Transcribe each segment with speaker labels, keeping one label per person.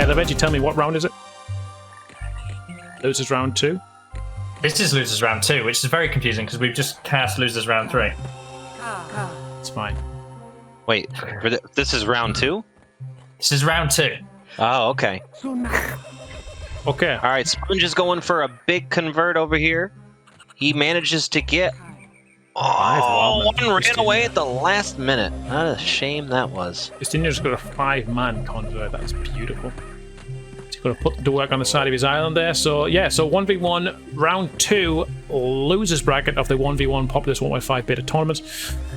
Speaker 1: Lovenji, tell me, what round is it? Losers round 2?
Speaker 2: This is losers round 2, which is very confusing because we've just cast losers round 3.
Speaker 1: It's fine.
Speaker 3: Wait, this is round 2?
Speaker 2: This is round 2.
Speaker 3: Oh, okay.
Speaker 1: Okay.
Speaker 3: All right, Sponge is going for a big convert over here. He manages to get... Oh, one ran away at the last minute. What a shame that was.
Speaker 1: Fistunger's got a 5-man convert. That's beautiful. He's got to put the work on the side of his island there. So, yeah, so 1v1, round 2, losers bracket of the 1v1 Populous 1.5 beta tournament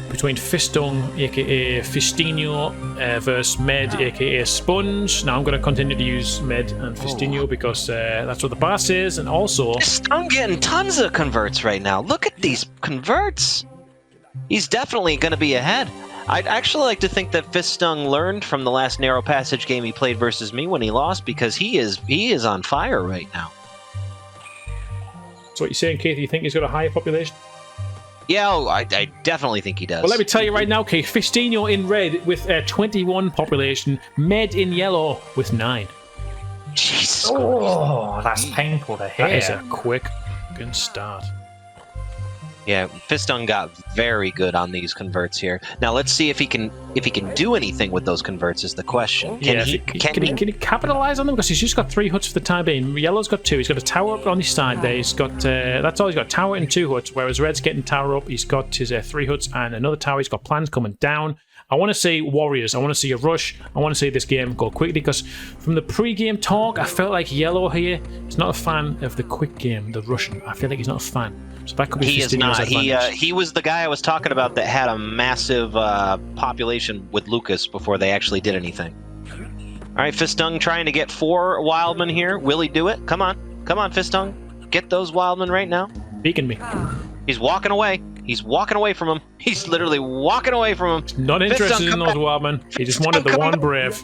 Speaker 1: between Fistung, aka Fistinho, versus Med, aka Sponge. Now I'm going to continue to use Med and Fistinho because that's what the boss is, and also...
Speaker 3: I'm getting tons of converts right now. Look at these converts. He's definitely going to be ahead. I'd actually like to think that Fistung learned from the last narrow passage game he played versus me when he lost, because he is on fire right now.
Speaker 1: So what you're saying, Keith, you think he's got a higher population?
Speaker 3: Yeah, I definitely think he does.
Speaker 1: Well, let me tell you right now, Keith, Fistinho in red with 21 population, Med in yellow with 9.
Speaker 3: Jesus
Speaker 2: Christ. That's painful to hear.
Speaker 1: That is a quick fucking start.
Speaker 3: Yeah, Fistung got very good on these converts here. Now let's see if he can do anything with those converts is the question. Can he
Speaker 1: capitalize on them? Because he's just got 3 huts for the time being. Yellow's got 2. He's got a tower up on his side there. He's got that's all. He's got tower and 2 huts. Whereas Red's getting tower up. He's got his 3 huts and another tower. He's got plans coming down. I want to see warriors. I want to see a rush. I want to see this game go quickly because from the pre-game talk, I felt like Yellow here is not a fan of the quick game, the rushing. I feel like he's not a fan. So that could be
Speaker 3: he is not.
Speaker 1: Advantage.
Speaker 3: He was the guy I was talking about that had a massive population with Lucas before they actually did anything. All right, Fistung trying to get 4 wildmen here. Will he do it? Come on, Fistung, get those wildmen right now.
Speaker 1: Beacon me.
Speaker 3: He's walking away. He's walking away from him. He's literally walking away from him.
Speaker 1: Not interested in those wildmen. He just wanted the one brave.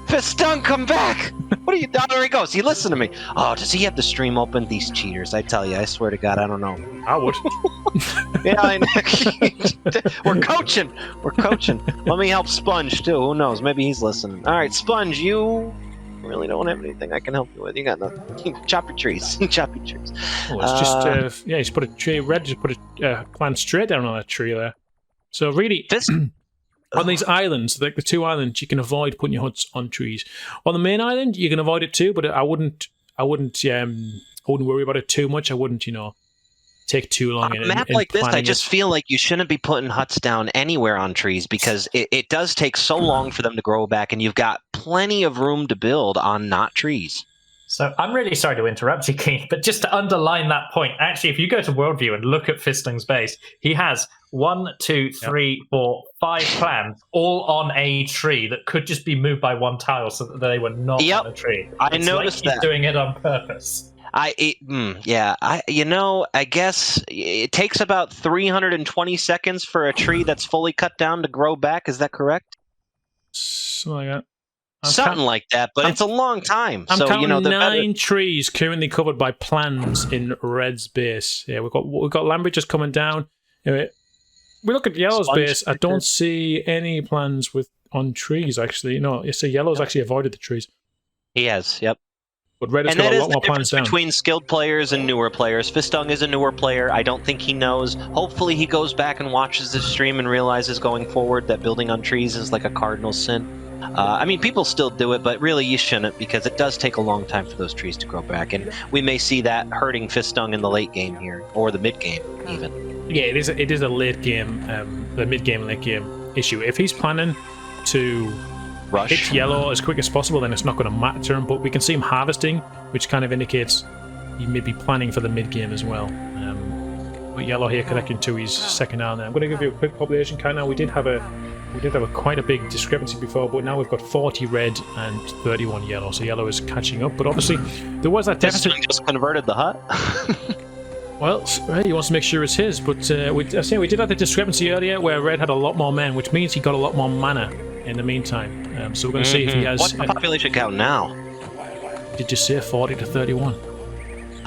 Speaker 3: Fistung, come back! What are you doing? There he goes. He listened to me. Oh, does he have the stream open? These cheaters. I tell you, I swear to God, I don't know.
Speaker 1: I would.
Speaker 3: Yeah, I know. We're coaching. Let me help Sponge, too. Who knows? Maybe he's listening. All right, Sponge, you really don't have anything I can help you with. You got nothing. Chop your trees. Chop your trees.
Speaker 1: Oh, it's just, yeah, he's put a tree. Red just put a plant straight down on that tree there. So really... On these islands, like the 2 islands, you can avoid putting your huts on trees. On the main island, you can avoid it too, but I wouldn't worry about it too much. I wouldn't, take too long.
Speaker 3: On a map like this, I just feel like you shouldn't be putting huts down anywhere on trees because it does take so long for them to grow back, and you've got plenty of room to build on not trees.
Speaker 2: So I'm really sorry to interrupt you, Keith, but just to underline that point, actually, if you go to Worldview and look at Fistung's base, he has 1, 2, 3, 4, 5 plans, all on a tree that could just be moved by 1 tile so that they were not on a tree.
Speaker 3: I noticed
Speaker 2: like he's doing it on purpose.
Speaker 3: I guess it takes about 320 seconds for a tree that's fully cut down to grow back. Is that correct?
Speaker 1: Something like that.
Speaker 3: Something like that, but it's a long time.
Speaker 1: I'm counting 9 trees currently covered by plans in Red's base. Yeah, we've got Lambert just coming down. Anyway, we look at Yellow's base. I don't see any plans on trees. Actually, no. You see, Yellow's actually avoided the trees.
Speaker 3: He has, yep.
Speaker 1: But Red has got a lot more plans down.
Speaker 3: Between skilled players and newer players. Fistung is a newer player. I don't think he knows. Hopefully, he goes back and watches the stream and realizes going forward that building on trees is like a cardinal sin. I mean, people still do it, but really you shouldn't because it does take a long time for those trees to grow back, and we may see that hurting Fistung in the late game here, or the mid game even. Yeah,
Speaker 1: it is a late game, the mid game, late game issue. If he's planning to hit Yellow as quick as possible, then it's not going to matter to him. But we can see him harvesting, which kind of indicates he may be planning for the mid game as well. But Yellow here connecting to his second island. I'm going to give you a quick population count now. We did have quite a big discrepancy before, but now we've got 40 red and 31 yellow. So Yellow is catching up. But obviously, there was that deficit.
Speaker 3: Just converted the hut.
Speaker 1: Well, he wants to make sure it's his. But we did have the discrepancy earlier where Red had a lot more men, which means he got a lot more mana in the meantime. So we're going to see if he has...
Speaker 3: What's the population count now?
Speaker 1: Did you say 40 to 31?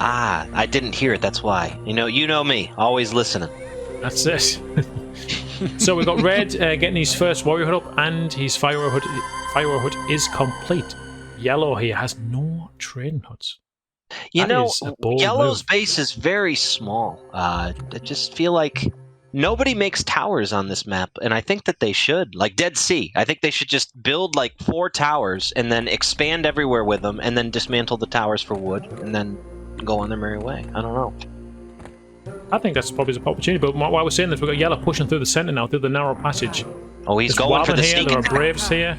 Speaker 3: Ah, I didn't hear it, that's why. You know me, always listening.
Speaker 1: That's it. So we've got Red getting his first warrior hut up, and his fire hut is complete. Yellow here has no trading huts.
Speaker 3: You
Speaker 1: That
Speaker 3: know,
Speaker 1: is a bold
Speaker 3: Yellow's
Speaker 1: move.
Speaker 3: base is very small. I just feel like nobody makes towers on this map, and I think that they should. Like Dead Sea, I think they should just build like 4 towers and then expand everywhere with them, and then dismantle the towers for wood, and then go on their merry way. I don't know.
Speaker 1: I think that's probably an opportunity, but while we're saying this, we've got Yellow pushing through the center now, through the narrow passage.
Speaker 3: Oh, he's
Speaker 1: There's
Speaker 3: going for the
Speaker 1: here,
Speaker 3: sneak
Speaker 1: there are
Speaker 3: attack.
Speaker 1: Braves here.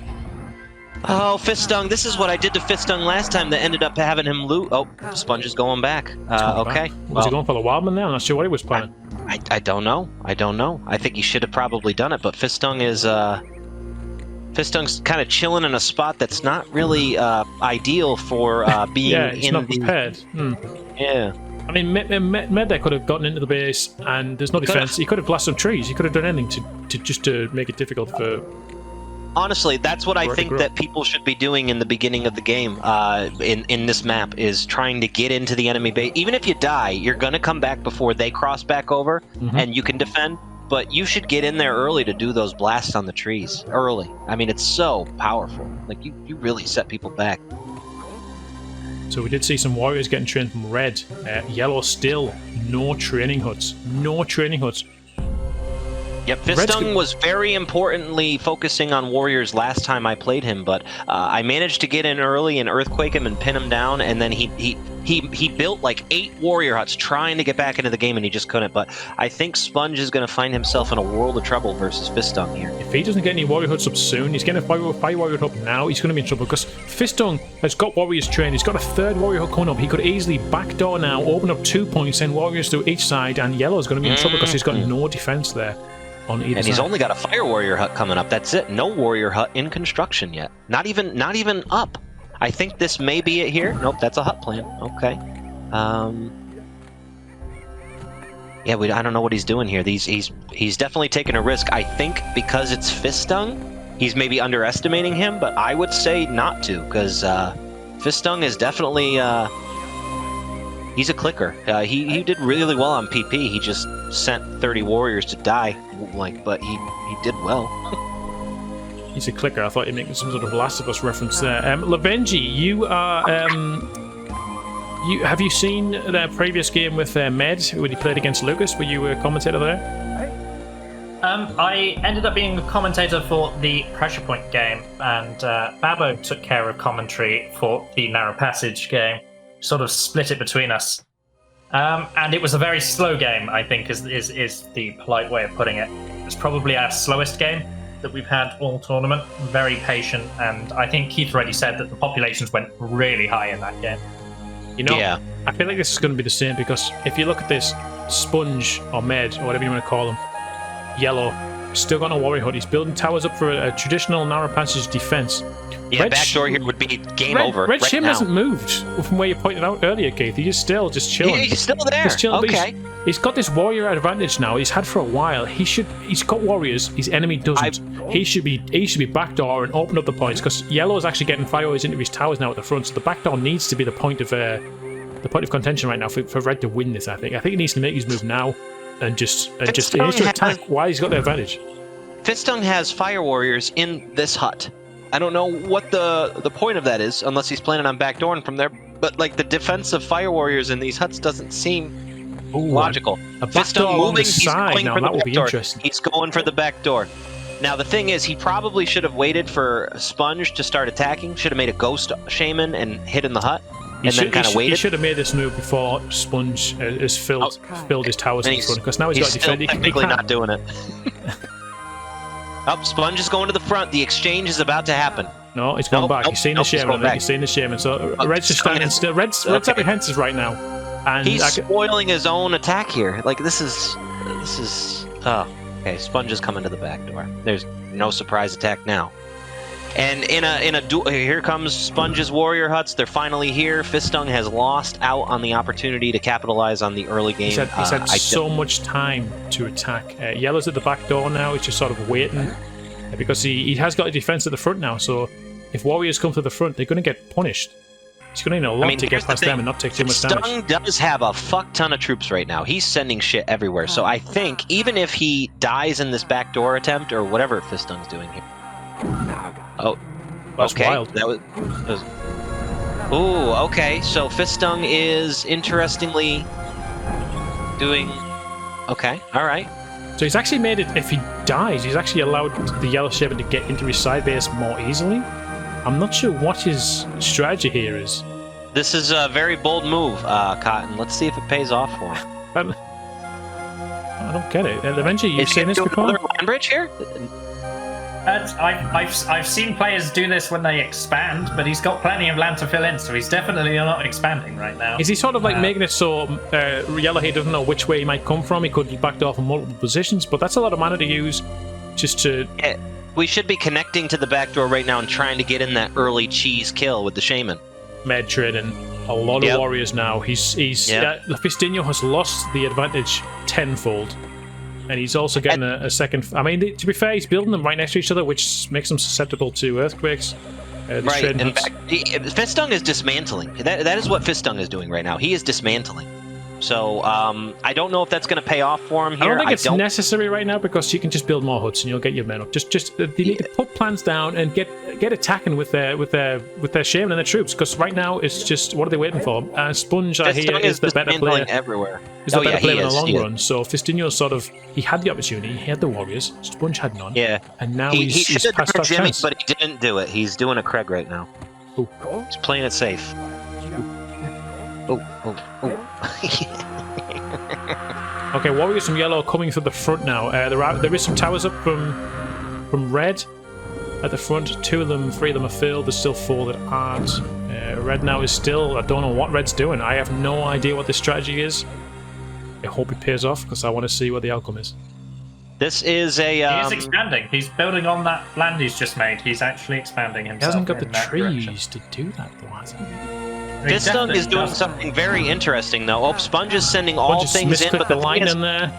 Speaker 3: Oh, Fistung, this is what I did to Fistung last time that ended up having him loot. Oh, Sponge is going back. Okay.
Speaker 1: Was he going for the Wildman there? I'm not sure what he was planning.
Speaker 3: I don't know. I don't know. I think he should have probably done it, but Fistung is Fistung's kind of chilling in a spot that's not really ideal for being
Speaker 1: Yeah, he's
Speaker 3: in
Speaker 1: not prepared.
Speaker 3: Yeah.
Speaker 1: I mean, Med there could have gotten into the base, and there's no defense. He could have blasted some trees. He could have done anything to make it difficult for.
Speaker 3: Honestly, that's what I
Speaker 1: Right,
Speaker 3: think
Speaker 1: grow.
Speaker 3: that people should be doing in the beginning of the game in this map, is trying to get into the enemy base. Even if you die, you're going to come back before they cross back over, and you can defend. But you should get in there early to do those blasts on the trees. Early. I mean, it's so powerful. Like, you really set people back.
Speaker 1: So we did see some warriors getting trained from Red. Yellow still no training huts. No training huts.
Speaker 3: Yep, Fistung was very importantly focusing on warriors last time I played him, but I managed to get in early and earthquake him and pin him down, and then he built like 8 warrior huts trying to get back into the game, and he just couldn't. But I think Sponge is going to find himself in a world of trouble versus Fistung here.
Speaker 1: If he doesn't get any warrior huts up soon, he's getting a 5 warrior hut up now, he's going to be in trouble, because Fistung has got warriors trained. He's got a 3rd warrior hut coming up. He could easily backdoor now, open up 2 points, send warriors to each side, and Yellow's going to be in trouble because he's got no defense there. On either
Speaker 3: and he's
Speaker 1: side.
Speaker 3: only got a fire warrior hut coming up. That's it. No warrior hut in construction yet. Not even up. I think this may be it here. Nope, that's a hut plan. Okay. Yeah, I don't know what he's doing here. He's definitely taking a risk. I think because it's Fistung, he's maybe underestimating him, but I would say not to, because Fistung is definitely he's a clicker. He did really well on PP. He just sent 30 warriors to die, but he did well.
Speaker 1: He's a clicker. I thought you'd make some sort of Last of Us reference there. Lovenji, you are. Have you seen the previous game with Med when he played against Lucas? Were you a commentator there?
Speaker 2: I ended up being a commentator for the Pressure Point game, and Babbo took care of commentary for the Narrow Passage game. Sort of split it between us. And it was a very slow game, I think, is the polite way of putting it. It's probably our slowest game that we've had all tournament. Very patient, and I think Keith already said that the populations went really high in that game.
Speaker 1: You know,
Speaker 3: Yeah.
Speaker 1: I feel like this is going to be the same, because if you look at this, Sponge or Med or whatever you want to call him, Yellow, still got no warrior hut. He's building towers up for a traditional narrow passage defense.
Speaker 3: Yeah, backdoor here would be game over.
Speaker 1: Red
Speaker 3: right
Speaker 1: Shim
Speaker 3: now.
Speaker 1: hasn't moved from where you pointed out earlier, Keith. He's still just chilling.
Speaker 3: He's still there.
Speaker 1: He's chilling, but
Speaker 3: Okay.
Speaker 1: he's got this warrior advantage now. He's had for a while. He's got warriors. His enemy doesn't. He should be backdoor and open up the points, because Yellow is actually getting fireworks into his towers now at the front. So the backdoor needs to be the point of contention right now for Red to win this. I think he needs to make his move now and just he needs to attack while he's got the advantage.
Speaker 3: Fistung has fire warriors in this hut. I don't know what the point of that is, unless he's planning on backdooring from there. But like, the defense of fire warriors in these huts doesn't seem logical.
Speaker 1: A backdoor on the side
Speaker 3: going
Speaker 1: now,
Speaker 3: for the
Speaker 1: that would be
Speaker 3: back door.
Speaker 1: interesting.
Speaker 3: He's going for the back door. Now the thing is, he probably should have waited for Sponge to start attacking. Should have made a ghost shaman and hit in the hut, and then kind of waited.
Speaker 1: He should have made this move before Sponge has filled his towers in front, because now he's got to defend.
Speaker 3: He's technically not doing it. Up, Sponge is going to the front. The exchange is about to happen.
Speaker 1: No, he's going back. He's seen the shaman. He's seen the shaman. So Red's just standing still. Red's apprehensive right now, and
Speaker 3: he's spoiling his own attack here. Like, this is. Oh, okay. Sponge is coming to the back door. There's no surprise attack now. And in a duel, here comes Sponge's warrior huts. They're finally here. Fistung has lost out on the opportunity to capitalize on the early game.
Speaker 1: He's had so much time to attack. Yellow's at the back door now. He's just sort of waiting, because he has got a defense at the front now. So if warriors come to the front, they're going to get punished. He's going to need a lot to get past them and not take too much damage.
Speaker 3: Fistung does have a fuck ton of troops right now. He's sending shit everywhere. So I think even if he dies in this backdoor attempt, or whatever Fistung's doing here. Oh,
Speaker 1: That's
Speaker 3: okay.
Speaker 1: wild.
Speaker 3: That was... Ooh, okay. So Fistung is interestingly doing... Okay, all right.
Speaker 1: So he's actually made it, if he dies, he's actually allowed the Yellow Shaman to get into his side base more easily. I'm not sure what his strategy here is.
Speaker 3: This is a very bold move, Cotton. Let's see if it pays off for him.
Speaker 1: I don't get it. Lovenji, you've seen this before?
Speaker 3: Another land bridge here?
Speaker 2: I've seen players do this when they expand, but he's got plenty of land to fill in, so he's definitely not expanding right now.
Speaker 1: Is he sort of like making it so Yellow here doesn't know which way he might come from? He could be backed off in multiple positions, but that's a lot of mana to use just to...
Speaker 3: Yeah, we should be connecting to the back door right now and trying to get in that early cheese kill with the Shaman.
Speaker 1: Med trading a lot of warriors now. The Fistung has lost the advantage tenfold. And he's also getting a second... I mean, to be fair, he's building them right next to each other, which makes them susceptible to earthquakes.
Speaker 3: Right, in fact, Fistung is dismantling. That is what Fistung is doing right now. He is dismantling. So, I don't know if that's going to pay off for him here.
Speaker 1: I don't think it's necessary right now, because you can just build more huts and you'll get your men up. Just you need to put plans down and get attacking with their Shaman and their troops, because right now it's just, what are they waiting for? Sponge, I hear, is the better player.
Speaker 3: Everywhere.
Speaker 1: Is the better player in the long run. So Fistung sort of, he had the opportunity, he had the warriors, Sponge had none.
Speaker 3: Yeah.
Speaker 1: And now
Speaker 3: he
Speaker 1: he's
Speaker 3: should
Speaker 1: past
Speaker 3: have
Speaker 1: that
Speaker 3: Jimmy,
Speaker 1: chance.
Speaker 3: but he didn't do it. He's doing a Craig right now.
Speaker 1: Ooh.
Speaker 3: He's playing it safe.
Speaker 1: Okay, warriors from yellow coming through the front now. There is some towers up from red at the front. 2 of them, 3 of them are filled. There's still 4 that aren't. Red now is still... I don't know what red's doing. I have no idea what this strategy is. I hope it pays off, because I want to see what the outcome is.
Speaker 3: This is a...
Speaker 2: He's expanding. He's building on that land he's just made. He's actually expanding himself.
Speaker 1: He hasn't got the
Speaker 2: trees
Speaker 1: to do that, though, has he?
Speaker 3: Fistung is doing something very interesting, though. Oh, Sponge is sending all things in, but
Speaker 1: the line in there.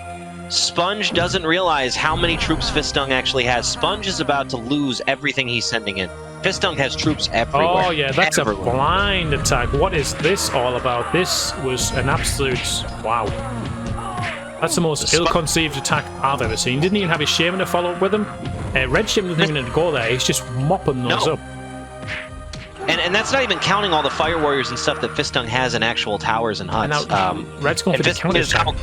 Speaker 3: Sponge doesn't realize how many troops Fistung actually has. Sponge is about to lose everything he's sending in. Fistung has troops everywhere.
Speaker 1: Oh, yeah, that's a blind attack. What is this all about? This was an absolute... Wow. That's the most ill-conceived attack I've ever seen. Didn't even have his Shaman to follow up with him. Red Shaman doesn't even go there. He's just mopping those up.
Speaker 3: And that's not even counting all the Fire Warriors and stuff that Fistung has in actual towers and huts.
Speaker 1: Red's going for the counter attack.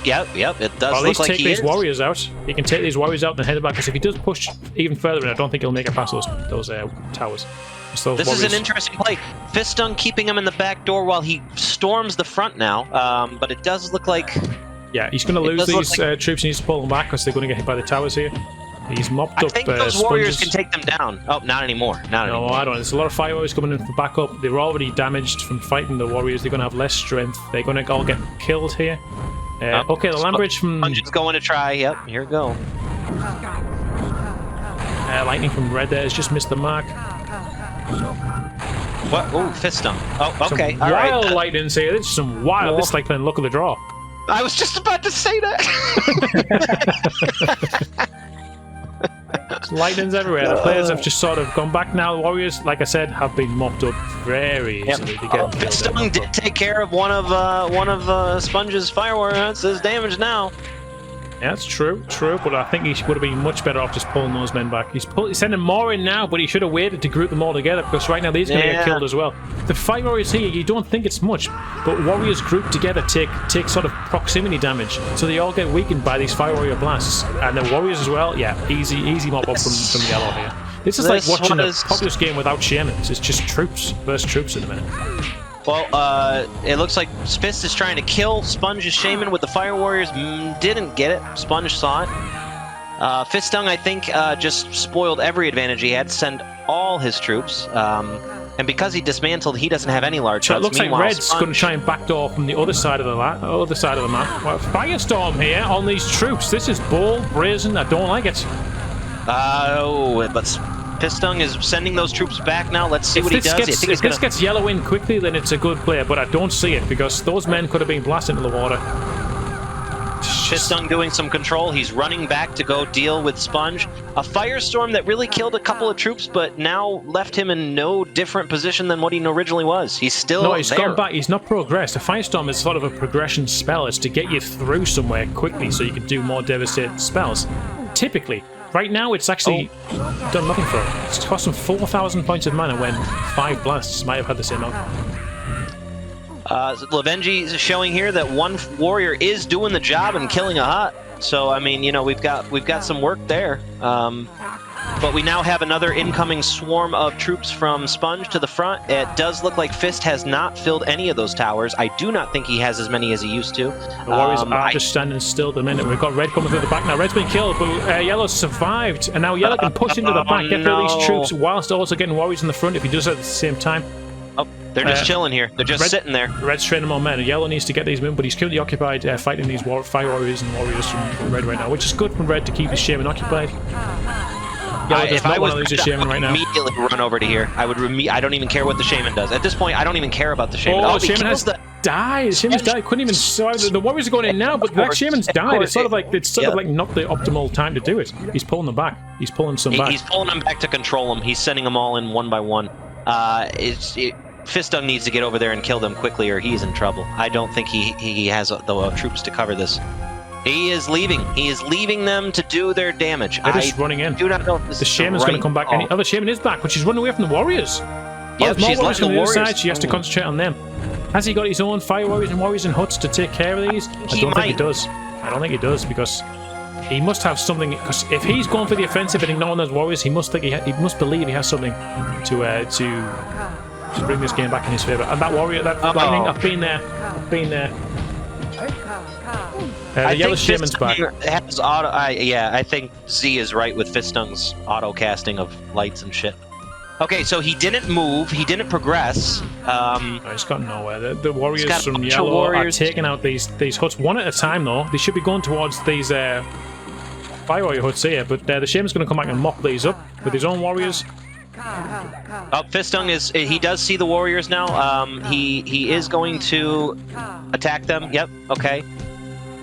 Speaker 3: Yep, it does
Speaker 1: at
Speaker 3: look
Speaker 1: least
Speaker 3: like
Speaker 1: take
Speaker 3: he
Speaker 1: these
Speaker 3: is.
Speaker 1: warriors out. He can take these warriors out and head back, because if he does push even further in, I don't think he'll make it past those towers.
Speaker 3: This is an interesting play. Fistung keeping him in the back door while he storms the front now, but it does look like...
Speaker 1: Yeah, he's going to lose these troops. He needs to pull them back, because they're going to get hit by the towers here. He's mopped up.
Speaker 3: I think those warriors can take them down. Oh, not anymore. Not anymore.
Speaker 1: No, I don't. There's a lot of fire warriors coming in for backup. They're already damaged from fighting the warriors. They're going to have less strength. They're going to all get killed here. Okay, the land bridge from...
Speaker 3: Sponge is going to try. Yep, here we go.
Speaker 1: Lightning from red there has just missed the mark.
Speaker 3: What? Oh, Fistung. Oh, okay.
Speaker 1: Some wild lightnings here. This is some wild. This is like playing Luck of the Draw.
Speaker 3: I was just about to say that.
Speaker 1: Lightnings everywhere. The players have just sort of gone back now. The warriors, like I said, have been mopped up very easily.
Speaker 3: Fistung did take care of one of Sponge's Fire Warriors. His damage now.
Speaker 1: Yeah, that's true, but I think he would have been much better off just pulling those men back. He's sending more in now, but he should have waited to group them all together, because right now these are going to get killed as well. The Fire Warriors here, you don't think it's much, but warriors grouped together take sort of proximity damage, so they all get weakened by these Fire Warrior blasts. And the warriors as well, yeah, easy mop up from yellow here. This is like watching a Populous game without Shamans. It's just troops versus troops at the minute.
Speaker 3: Well, it looks like Fist is trying to kill Sponge's Shaman with the Fire Warriors. Didn't get it. Sponge saw it. Fistung, I think, just spoiled every advantage he had to send all his troops. And because he dismantled, he doesn't have any large
Speaker 1: So
Speaker 3: huts.
Speaker 1: it looks like Red's going to try and backdoor from the other side of the map. Well, Firestorm here on these troops. This is bold, brazen. I don't like it.
Speaker 3: But Fistung is sending those troops back now. Let's see what he does.
Speaker 1: If this gets yellow in quickly, then it's a good player, but I don't see it, because those men could have been blasted into the water.
Speaker 3: Fistung doing some control. He's running back to go deal with Sponge. A firestorm that really killed a couple of troops, but now left him in no different position than what he originally was. He's still
Speaker 1: No, he's gone back. He's not progressed. A firestorm is sort of a progression spell. It's to get you through somewhere quickly so you can do more devastating spells. Typically, right now it's actually done nothing for him. It's cost him 4,000 points of mana when 5 blasts might have had the same outcome.
Speaker 3: Lovenji is showing here that one warrior is doing the job and killing a hut. So I mean, you know, we've got some work there. But we now have another incoming swarm of troops from Sponge to the front. It does look like Fist has not filled any of those towers. I do not think he has as many as he used to.
Speaker 1: The Warriors are just standing still at the minute. We've got Red coming through the back now. Red's been killed, but Yellow's survived. And now Yellow can push into the back, get through these troops, whilst also getting Warriors in the front if he does it at the same time.
Speaker 3: Oh, they're just chilling here. They're just sitting there.
Speaker 1: Red's training more men. Yellow needs to get these moving, but he's currently occupied fighting these Fire Warriors and Warriors from Red right now, which is good from Red to keep his Shaman occupied. Yellow does not want to lose his Shaman right now.
Speaker 3: Immediately run over to here. I don't even care what the Shaman does. At this point, I don't even care about the Shaman.
Speaker 1: Oh, the Shaman has died. The Shaman's died. Couldn't even. The Warriors are going in now, but that Shaman's died. It's sort of like not the optimal time to do it. He's pulling them back. He's pulling some back.
Speaker 3: He's pulling them back to control them. He's sending them all in one by one. Fistung needs to get over there and kill them quickly, or he's in trouble. I don't think he has the troops to cover this. He is leaving. He is leaving them to do their damage.
Speaker 1: They're just running in.
Speaker 3: Do not know if this
Speaker 1: the Shaman's going to come back. Oh, the Shaman is back, but she's running away from the Warriors.
Speaker 3: Yeah, she's
Speaker 1: Warriors
Speaker 3: letting the
Speaker 1: other
Speaker 3: Warriors.
Speaker 1: Side. She has to concentrate on them. Has he got his own Fire Warriors and Warriors and huts to take care of these? I don't think he does. I don't think he does, because he must have something. Because if he's going for the offensive and ignoring those Warriors, he must think he must believe he has something to bring this game back in his favor. And that Warrior, that lightning, I've been there. The Yellow Shaman's back.
Speaker 3: Has I think Z is right with Fistung's auto casting of lights and shit. Okay, so he didn't move. He didn't progress.
Speaker 1: He's got nowhere. The Warriors from Yellow are taking out these huts one at a time, though. They should be going towards these Fire Warrior huts here, but the Shaman's going to come back and mop these up with his own Warriors.
Speaker 3: Fistung he does see the Warriors now. He is going to attack them. Yep. Okay.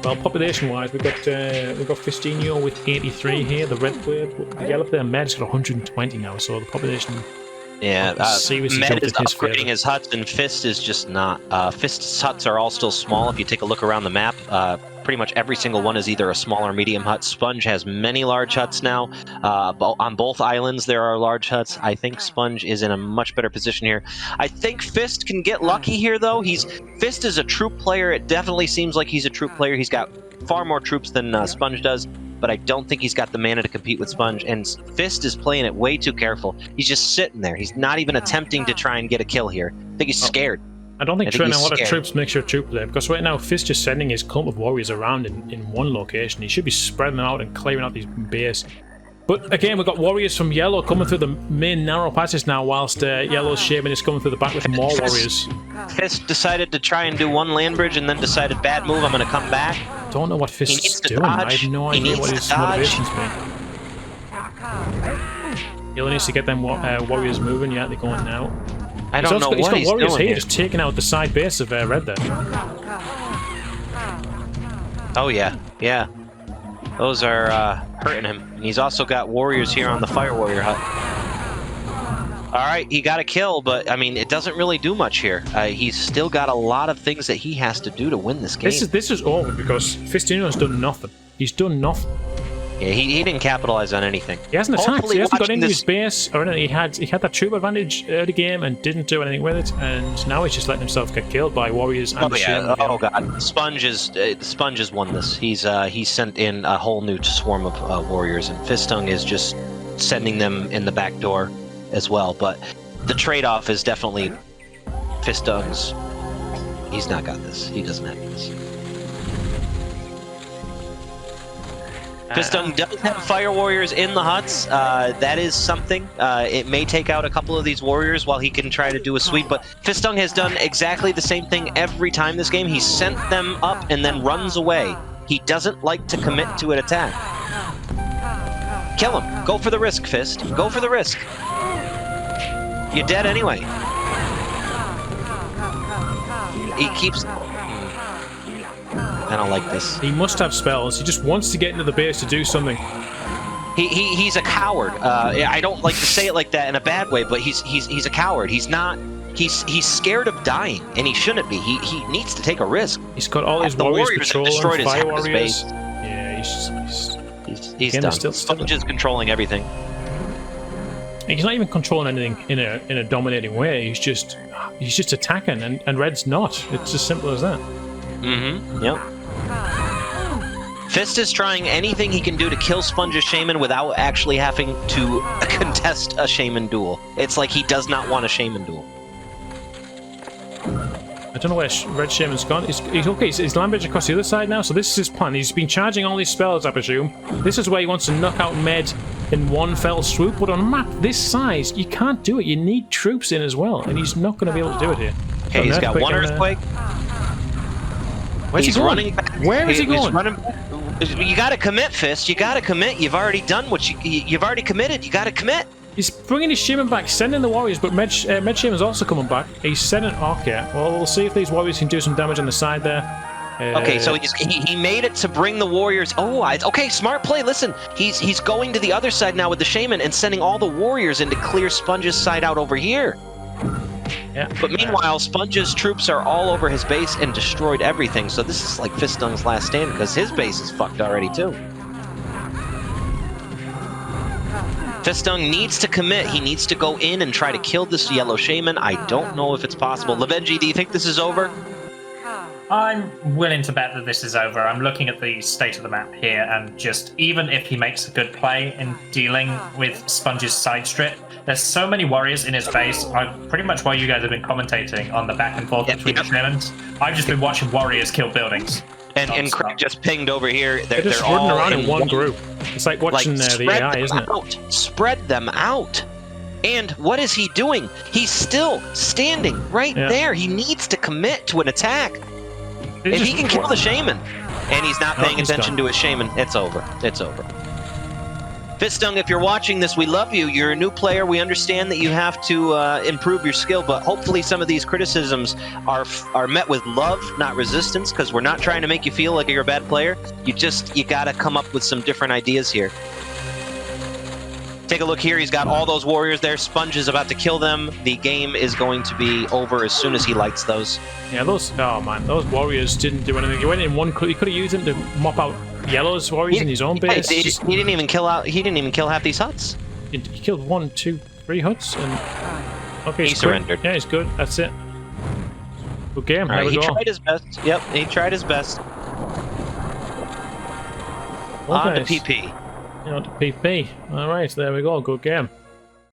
Speaker 1: Well, population-wise, we've got Fistinho with 83 here, the red player, but the yellow player Med's got 120 now, so the population.
Speaker 3: Yeah, Med is upgrading his huts, and Fist is just not. Fist's huts are all still small. If you take a look around the map, pretty much every single one is either a small or medium hut. Sponge has many large huts now. On both islands, there are large huts. I think Sponge is in a much better position here. I think Fist can get lucky here, though. Fist is a troop player. It definitely seems like he's a troop player. He's got far more troops than Sponge does, but I don't think he's got the mana to compete with Sponge, and Fist is playing it way too careful. He's just sitting there. He's not even attempting to try and get a kill here. I think he's scared.
Speaker 1: I don't think training a lot of troops makes your troop there, because right now Fist is sending his clump of warriors around in one location. He should be spreading them out and clearing out these base. But again, we've got warriors from Yellow coming through the main narrow passes now, whilst Yellow's Shaman is coming through the back with more warriors.
Speaker 3: Fist decided to try and do one land bridge and then decided, bad move, I'm going to come back.
Speaker 1: Don't know what Fist is doing. I have no idea what his motivation's been. Yellow needs to get them warriors moving. Yeah, they're going now.
Speaker 3: I don't know what he's doing.
Speaker 1: He's got warriors here,
Speaker 3: here,
Speaker 1: just taking out the side base of Red there.
Speaker 3: Oh yeah, yeah. Those are hurting him. And he's also got warriors here on the Fire Warrior hut. Alright, he got a kill, but I mean, it doesn't really do much here. He's still got a lot of things that he has to do to win this game.
Speaker 1: This is over because Fistinho's done nothing. He's done nothing.
Speaker 3: Yeah, he didn't capitalize on anything.
Speaker 1: He hasn't attacked. He hasn't got into his base or anything. He had that troop advantage early game and didn't do anything with it. And now he's just letting himself get killed by warriors. And
Speaker 3: oh god, Sponge has won this. He's sent in a whole new swarm of warriors, and Fistung is just sending them in the back door as well. But the trade-off is definitely Fistung's. He's not got this. He doesn't have this. Fistung does have Fire Warriors in the huts. That is something. It may take out a couple of these warriors while he can try to do a sweep, but Fistung has done exactly the same thing every time this game. He sent them up and then runs away. He doesn't like to commit to an attack. Kill him. Go for the risk, Fist. Go for the risk. You're dead anyway. He keeps... I don't like this.
Speaker 1: He must have spells. He just wants to get into the base to do something.
Speaker 3: He's a coward. I don't like to say it like that in a bad way, but he's a coward. He's not. He's scared of dying, and he shouldn't be. He needs to take a risk.
Speaker 1: He's got all his warriors patrolling,
Speaker 3: destroyed
Speaker 1: Fire
Speaker 3: his
Speaker 1: Warriors.
Speaker 3: base.
Speaker 1: Yeah, he's
Speaker 3: He's
Speaker 1: Game
Speaker 3: done.
Speaker 1: is still
Speaker 3: Sponge is controlling everything.
Speaker 1: He's not even controlling anything in a dominating way. He's just attacking, and Red's not. It's as simple as that.
Speaker 3: Mm-hmm. Yep. Fist is trying anything he can do to kill Sponge's Shaman without actually having to contest a Shaman duel. It's like he does not want a Shaman duel.
Speaker 1: I don't know where Red Shaman's gone. He's okay. He's Lambridge across the other side now, so this is his plan. He's been charging all these spells, I presume. This is where he wants to knock out Med in one fell swoop, but on a map this size, you can't do it. You need troops in as well, and he's not going to be able to do it here.
Speaker 3: Okay, he's got one Earthquake.
Speaker 1: Where's he going?
Speaker 3: Running back.
Speaker 1: Where is he going?
Speaker 3: You got to commit, Fist. You got to commit. You've already done what you've already committed. You got to commit.
Speaker 1: He's bringing his Shaman back, sending the Warriors, but Med Shaman's also coming back. He's sending... Okay, well, we'll see if these Warriors can do some damage on the side there.
Speaker 3: Okay, so he made it to bring the Warriors... Oh, okay, smart play. Listen, he's going to the other side now with the Shaman and sending all the Warriors in to clear Sponge's side out over here.
Speaker 1: Yeah.
Speaker 3: But meanwhile, Sponge's troops are all over his base and destroyed everything, so this is like Fistung's last stand because his base is fucked already, too. Fistung needs to commit. He needs to go in and try to kill this yellow Shaman. I don't know if it's possible. Lovenji, do you think this is over?
Speaker 2: I'm willing to bet that this is over. I'm looking at the state of the map here, and just even if he makes a good play in dealing with Sponge's side strip, there's so many warriors in his base. Pretty much while you guys have been commentating on the back and forth between the Shamans, I've just been watching warriors kill buildings.
Speaker 3: And Craig just pinged over here.
Speaker 1: They're just running around in one group. It's like watching the AI, isn't it?
Speaker 3: Spread them out. And what is he doing? He's still standing right there. He needs to commit to an attack. If he can kill the Shaman, and he's not paying attention to his Shaman, it's over. It's over. Fistung, if you're watching this, we love you. You're a new player. We understand that you have to improve your skill, but hopefully some of these criticisms are met with love, not resistance, because we're not trying to make you feel like you're a bad player. You got to come up with some different ideas here. Take a look here. He's got all those warriors there. Sponge is about to kill them. The game is going to be over as soon as he lights those.
Speaker 1: Yeah, those warriors didn't do anything. He went in one. He could have used them to mop out Yellow's warriors in his own base.
Speaker 3: He didn't even kill half these huts.
Speaker 1: He killed 1, 2, 3 huts, and okay,
Speaker 3: he surrendered.
Speaker 1: Yeah, he's good. That's it. Good game.
Speaker 3: All right, he tried his best. Yep, he tried his best. On to PP.
Speaker 1: On to PP. All right, there we go. Good game.